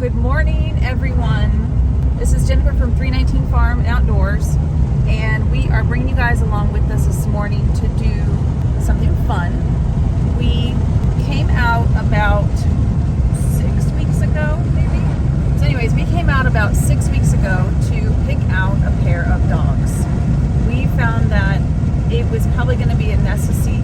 Good morning, everyone. This is Jennifer from 319 Farm Outdoors, and we are bringing you guys along with us this morning to do something fun. We came out about 6 weeks ago, maybe? So anyways, we came out about 6 weeks ago to pick out a pair of dogs. We found that it was probably going to be a necessity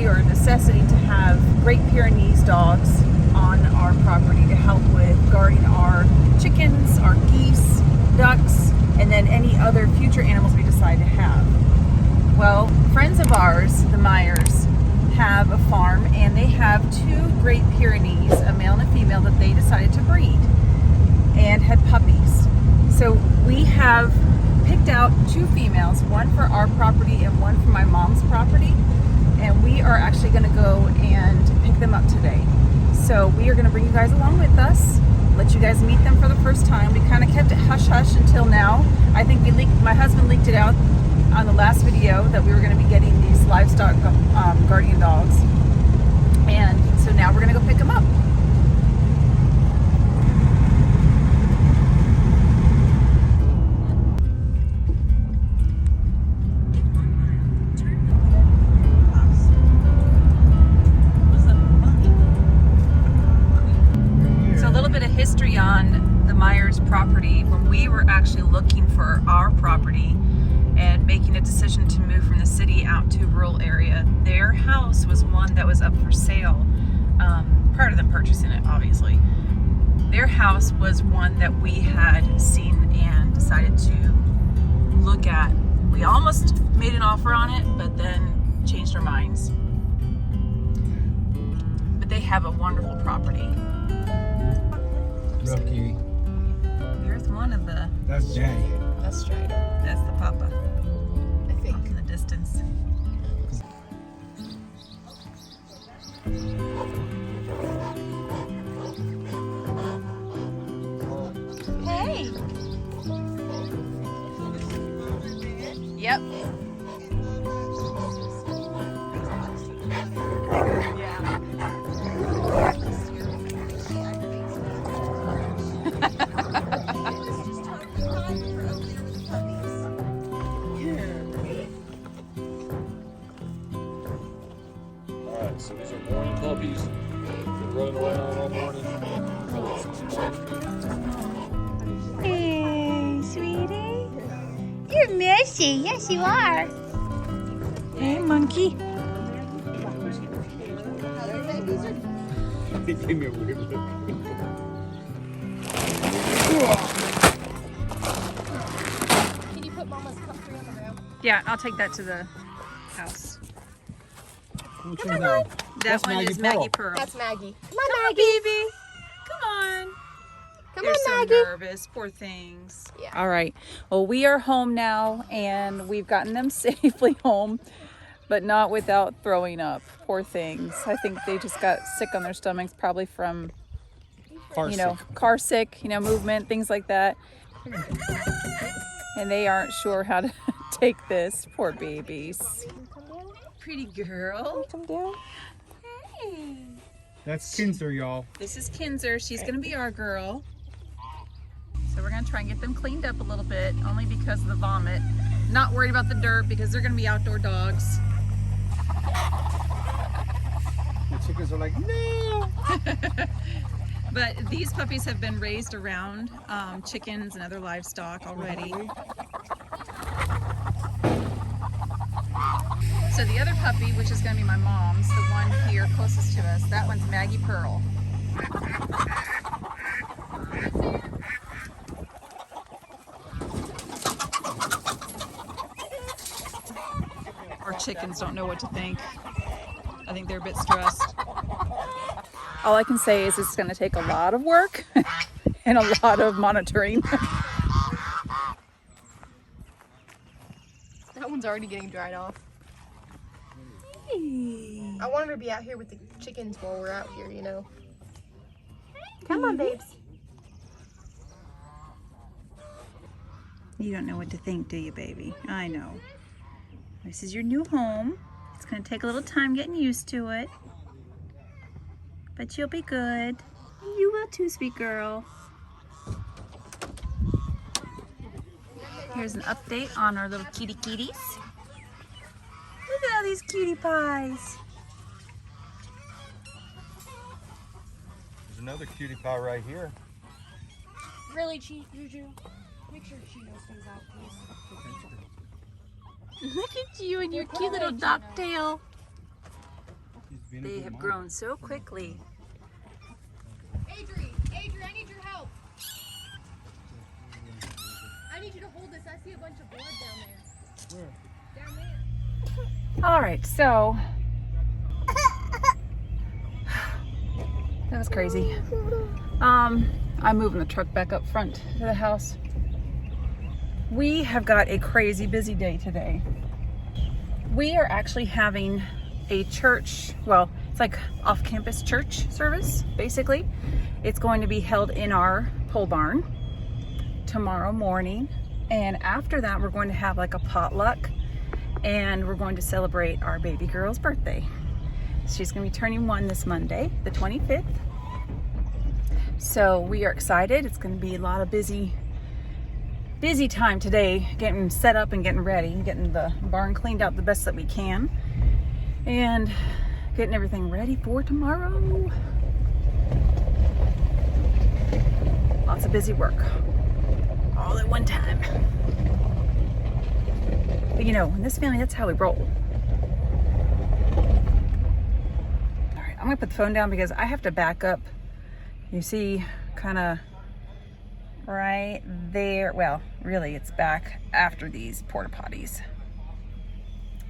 or a necessity to have Great Pyrenees dogs on our property to help with guarding our chickens, our geese, ducks, and then any other future animals we decide to have. Well, friends of ours, the Myers, have a farm, and they have two Great Pyrenees, a male and a female, that they decided to breed and had puppies. So we have picked out two females, one for our property and one for my mom's property, and we are actually going to go and pick them up today. So we are going to bring you guys along with us, let you guys meet them for the first time. We kind of kept it hush-hush until now. I think my husband leaked it out on the last video that we were going to be getting these livestock guardian dogs. And so now we're going to go pick them up. History on the Myers property. When we were actually looking for our property and making a decision to move from the city out to a rural area, their house was one that was up for sale prior to them purchasing it, obviously. Their house was one that we had seen and decided to look at. We almost made an offer on it, but then changed our minds. But they have a wonderful property. Rookie. There's one of the... That's Daddy. That's straight. That's the papa. I think. Off in the distance. Hey! Yep. So these are morning puppies. Been running around all morning. Hey, sweetie. You're messy. Yes, you are. Hey, monkey. He gave me a weird look. Can you put Mama's cutlery on the ground? Yeah, I'll take that to the house. What's your name? That one is Maggie Pearl. That's Maggie. Come on, baby. Come on. Come They're on, so Maggie. nervous. Poor things. Yeah. All right. Well, we are home now, and we've gotten them safely home, but not without throwing up. Poor things. I think they just got sick on their stomachs, probably from, car sick, movement, things like that. And they aren't sure how to take this. Poor babies. Pretty girl. Come down. Hey. That's Kinzer, y'all. This is Kinzer. She's going to be our girl. So we're going to try and get them cleaned up a little bit, only because of the vomit. Not worried about the dirt because they're going to be outdoor dogs. The chickens are like, no! But these puppies have been raised around chickens and other livestock already. So the other puppy, which is going to be my mom's, the one here closest to us, that one's Maggie Pearl. Our chickens don't know what to think. I think they're a bit stressed. All I can say is it's going to take a lot of work and a lot of monitoring. That one's already getting dried off. I want her to be out here with the chickens while we're out here, Come on, babes. You don't know what to think, do you, baby? I know. This is your new home. It's going to take a little time getting used to it. But you'll be good. You will too, sweet girl. Here's an update on our little kitty kitties. Look at all these cutie pies. There's another cutie pie right here. Really cheap, Juju. Make sure Chino stays out, please. Look at you and your cute little docktail. They have grown so quickly. Adri, I need your help. I need you to hold this. I see a bunch of blood down there. Where? Down there. All right, so that was crazy. I'm moving the truck back up front to the house. We have got a crazy busy day today. We are actually having a church, well, it's like off-campus church service, basically. It's going to be held in our pole barn tomorrow morning. And after that, we're going to have like a potluck and we're going to celebrate our baby girl's birthday. She's going to be turning 1 this Monday, the 25th. So we are excited. It's going to be a lot of busy time today, getting set up and getting ready, getting the barn cleaned out the best that we can, and getting everything ready for tomorrow. Lots of busy work, all at one time. But you know, in this family, that's how we roll. All right, I'm gonna put the phone down because I have to back up. You see, kind of right there. Well, really, it's back after these porta potties.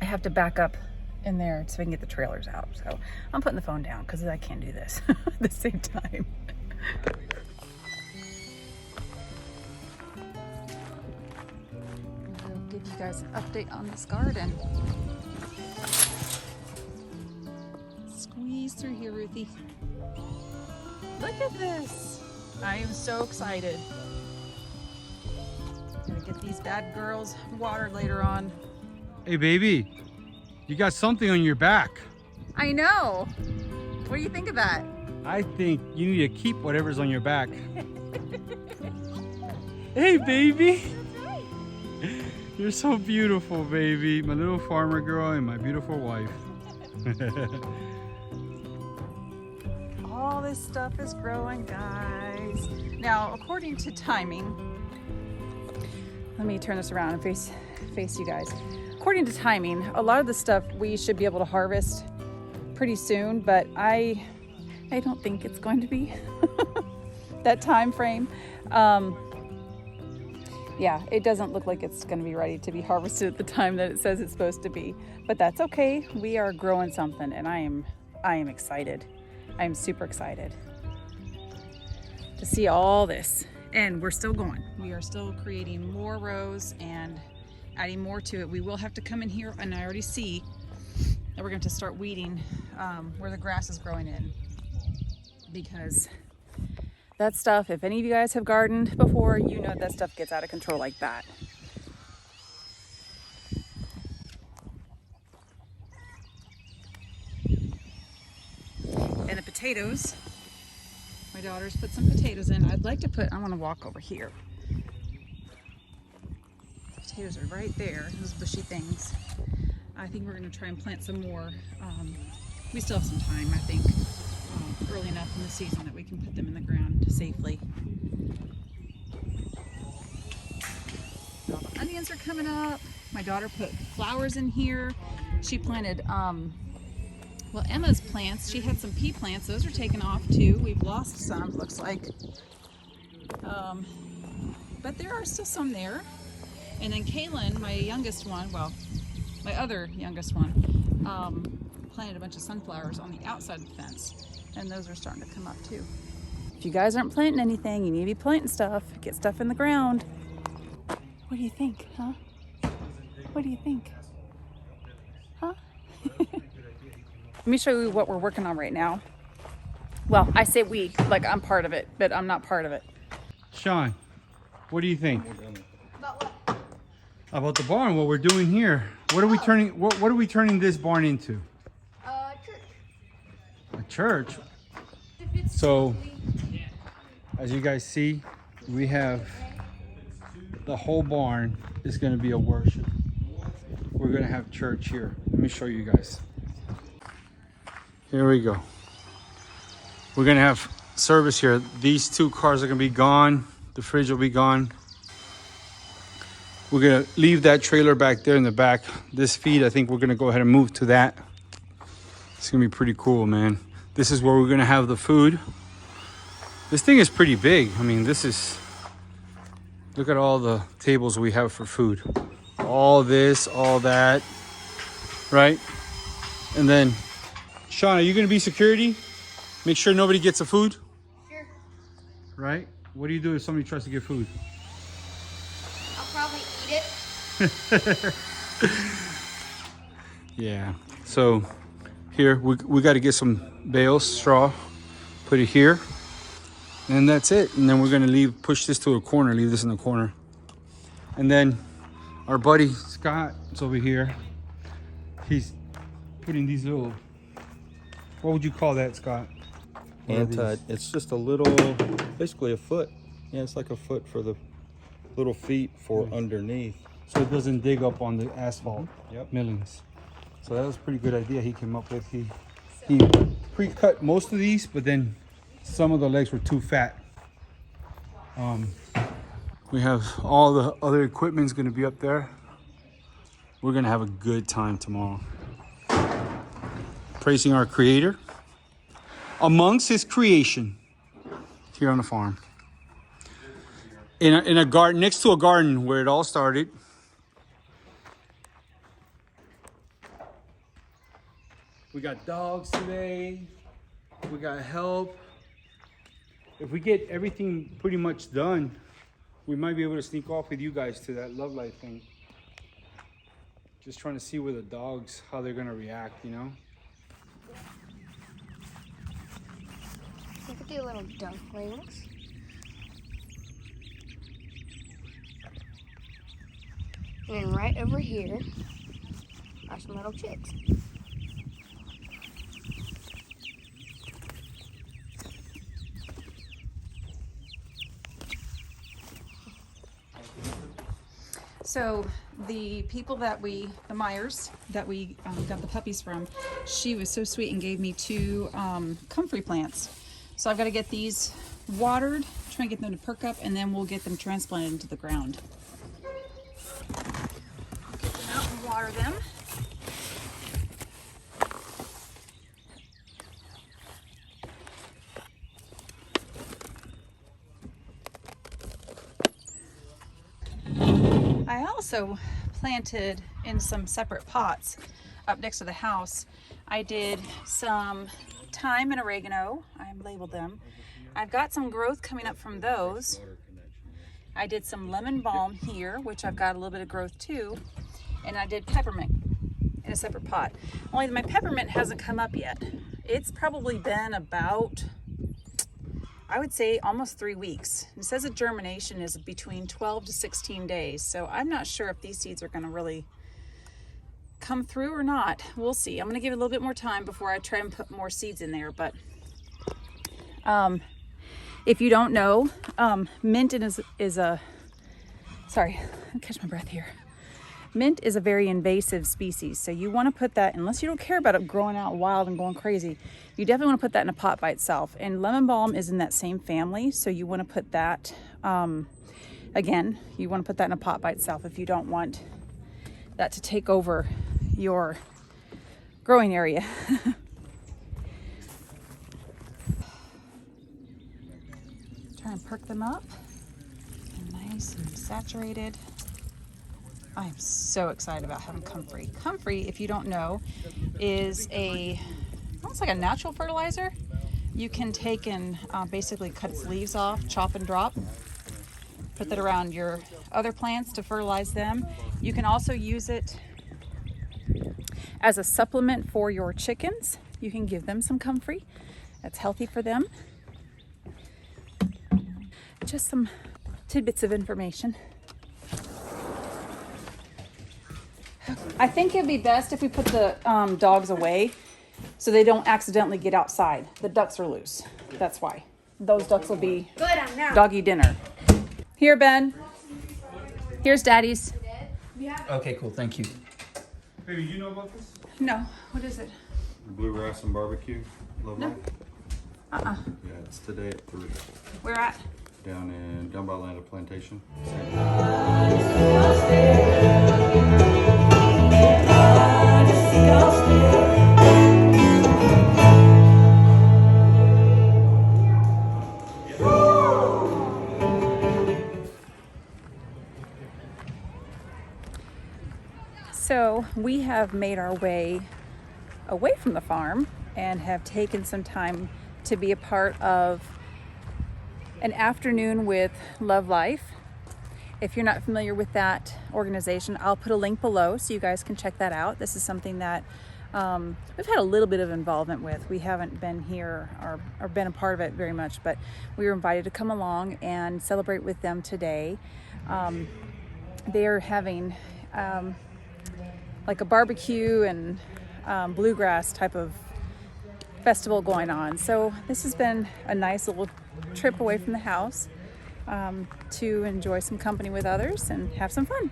I have to back up in there so we can get the trailers out. So I'm putting the phone down because I can't do this at the same time. I'll give you guys an update on this garden. Squeeze through here, Ruthie. Look at this. I am so excited. Gonna get these bad girls watered later on. Hey, baby. You got something on your back. I know. What do you think of that? I think you need to keep whatever's on your back. Hey, baby. You're so beautiful, baby. My little farmer girl and my beautiful wife. All this stuff is growing, guys. Now, according to timing, let me turn this around and face you guys. According to timing, a lot of the stuff we should be able to harvest pretty soon, but I don't think it's going to be that time frame. Yeah, it doesn't look like it's going to be ready to be harvested at the time that it says it's supposed to be, but that's okay. We are growing something, and I am excited. I am super excited to see all this, and we're still going. We are still creating more rows and adding more to it. We will have to come in here, and I already see that we're going to start weeding where the grass is growing in, because that stuff, if any of you guys have gardened before, you know that stuff gets out of control like that. And the potatoes, my daughter's put some potatoes in. I'd like to put, I want to walk over here. Potatoes are right there, those bushy things. I think we're going to try and plant some more. We still have some time, I think, early enough in the season that we can put them in the ground safely. All the onions are coming up. My daughter put flowers in here. She planted, well, Emma's plants, she had some pea plants. Those are taken off too. We've lost some, looks like. But there are still some there. And then Kaylin, my youngest one, well, my other youngest one, planted a bunch of sunflowers on the outside of the fence. And those are starting to come up too. If you guys aren't planting anything, you need to be planting stuff. Get stuff in the ground. What do you think, huh? What do you think? Huh? Let me show you what we're working on right now. Well, I say we, like I'm part of it, but I'm not part of it. Sean, what do you think About what? about the barn? What we're doing here? What are we turning? What are we turning this barn into? Church. A church. If it's So lovely. As you guys see, we have the whole barn is going to be a worship. We're going to have church here. Let me show you guys. Here we go. We're going to have service here. These two cars are going to be gone. The fridge will be gone. We're going to leave that trailer back there in the back. This feed, I think we're going to go ahead and move to that. It's going to be pretty cool, man. This is where we're going to have the food. This thing is pretty big. I mean, this is... Look at all the tables we have for food. All this, all that, right? And then, Sean, are you going to be security? Make sure nobody gets the food? Sure. Right? What do you do if somebody tries to get food? I'll probably eat it. Yeah. So, here, we got to get some bales, straw, put it here. And that's it. And then we're going to push this to a corner, leave this in the corner. And then our buddy Scott is over here. He's putting these little, what would you call that, Scott? It's just a little, basically a foot. Yeah, it's like a foot for the little feet for underneath. So it doesn't dig up on the asphalt Yep. millings. So that was a pretty good idea he came up with. He pre-cut most of these, but then some of the legs were too fat. We have all the other equipment's going to be up there. We're going to have a good time tomorrow. Praising our Creator amongst His creation here on the farm. In a garden, next to a garden where it all started. We got dogs today. We got help. If we get everything pretty much done, we might be able to sneak off with you guys to that Love Life thing. Just trying to see where the dogs, how they're gonna react, you know? We could do little ducklings. And then right over here are some little chicks. So the people that the Myers that we got the puppies from, she was so sweet and gave me 2 comfrey plants. So I've got to get these watered, try and get them to perk up, and then we'll get them transplanted into the ground. Get them out and water them. I also planted in some separate pots up next to the house. I did some thyme and oregano. I labeled them. I've got some growth coming up from those. I did some lemon balm here, which I've got a little bit of growth too. And I did peppermint in a separate pot. Only my peppermint hasn't come up yet. It's probably been about, I would say, almost 3 weeks. It says that germination is between 12 to 16 days. So I'm not sure if these seeds are going to really come through or not. We'll see. I'm going to give it a little bit more time before I try and put more seeds in there. But if you don't know, mint is a, sorry, I'll catch my breath here. Mint is a very invasive species. So you want to put that, unless you don't care about it growing out wild and going crazy, you definitely want to put that in a pot by itself. And lemon balm is in that same family. So you want to put that, again, you want to put that in a pot by itself if you don't want that to take over your growing area. Try and perk them up. Nice and saturated. I am so excited about having comfrey. Comfrey, if you don't know, is almost like a natural fertilizer. You can take and basically cut its leaves off, chop and drop, put that around your other plants to fertilize them. You can also use it as a supplement for your chickens. You can give them some comfrey. That's healthy for them. Just some tidbits of information. I think it'd be best if we put the dogs away so they don't accidentally get outside. The ducks are loose. That's why. Those ducks will be Good, I'm doggy dinner. Here, Ben. Here's Daddy's. Okay, cool. Thank you. Baby, you know about this? No. What is it? Bluegrass and barbecue. Love No. life. Yeah, it's today at 3. Where at? Down by Land of Plantation. So we have made our way away from the farm and have taken some time to be a part of an afternoon with Love Life. If you're not familiar with that organization, I'll put a link below so you guys can check that out. This is something that we've had a little bit of involvement with. We haven't been here or been a part of it very much, but we were invited to come along and celebrate with them today. They're having like a barbecue and bluegrass type of festival going on. So this has been a nice little trip away from the house to enjoy some company with others and have some fun.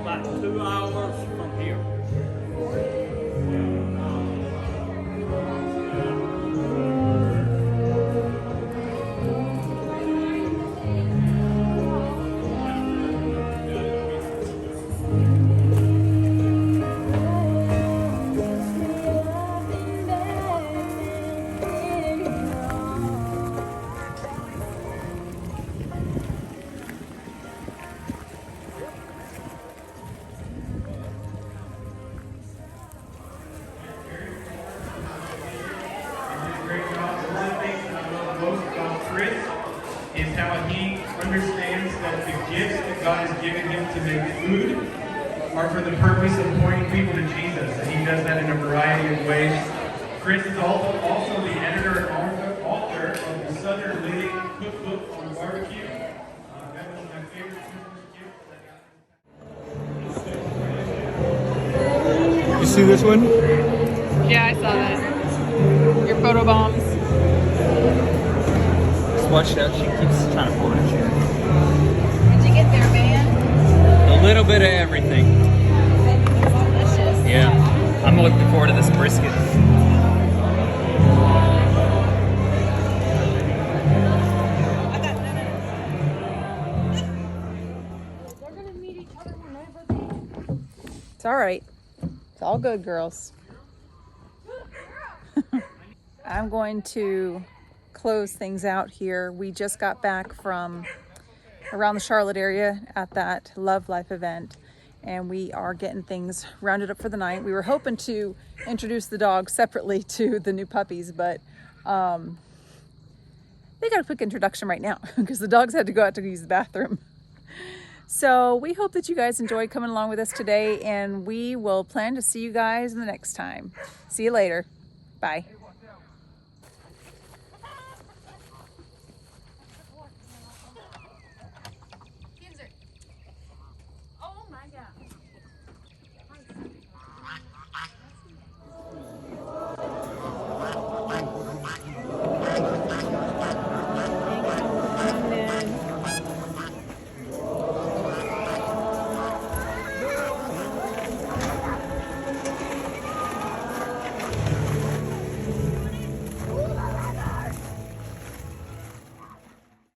About 2 hours from here. Most about Chris is how he understands that the gifts that God has given him to make food are for the purpose of pointing people to Jesus, and he does that in a variety of ways. Chris is also the editor and author of the Southern Living Cookbook on Barbecue. That was my favorite Christmas gift. You see this one? Yeah, I saw that. Your photo bombs. Watch out, she keeps trying to pull a chair. When'd you get there, man? A little bit of everything. Delicious. Yeah, I'm looking forward to this brisket. They're gonna meet each other whenever they. It's all right. It's all good, girls. I'm going to close things out here. We just got back from around the Charlotte area at that Love Life event, and we are getting things rounded up for the night. We were hoping to introduce the dogs separately to the new puppies, but they got a quick introduction right now because the dogs had to go out to use the bathroom. So we hope that you guys enjoyed coming along with us today, and we will plan to see you guys the next time. See you later. Bye.